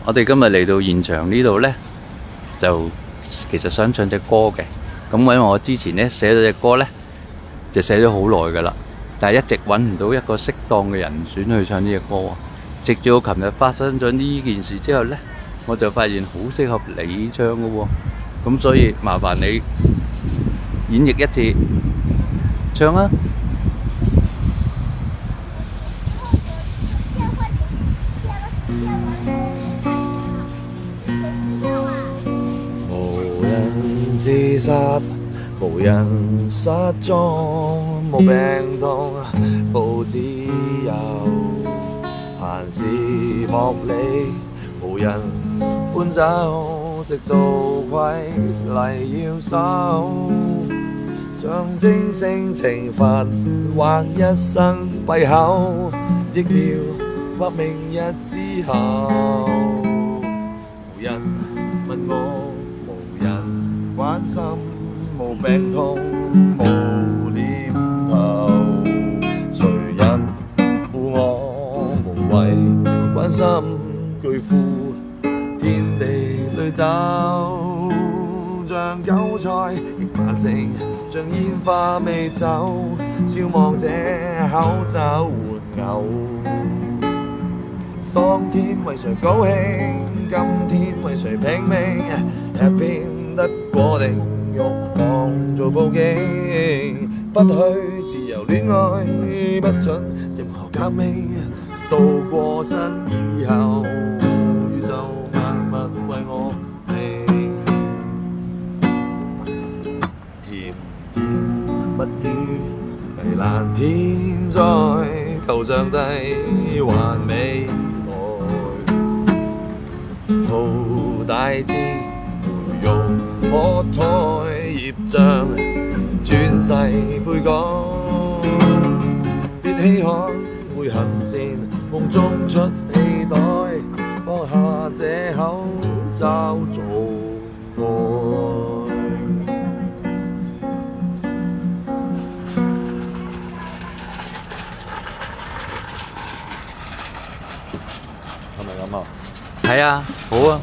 我哋今日嚟到現場呢度呢，就其實想唱隻歌嘅。咁因為我之前呢寫咗隻歌呢，就寫咗好耐㗎啦，但係一直揾唔到一個適當嘅人選去唱呢隻歌。直至我琴日發生咗呢件事之後呢，我就發現好適合你唱㗎喎。咁所以麻煩你演繹一次，唱啊！無人自殺，無人失蹤，無病痛，無自由，閒時莫理，無人搬走，直到規例要守，象徵性懲罰或一生閉口，疫苗或明日之後，無人問我，無人關心，無病痛，無念頭，誰人負我無謂關心，巨富天地裏走，像韭菜亦繁盛，像煙花未走，消亡這口罩換偶。當天為誰高興，今天為誰拼命，吃遍得過定欲望做報警，不許自由戀愛，不准任何革命，到過身以後，宇宙萬物為我拼，甜言蜜語危難天災，求上帝還未圖大志培育可胎業障，轉世悔改，別稀罕會行善，夢中出氣袋，放下這口罩做愛。係咪咁啊？係啊，好啊。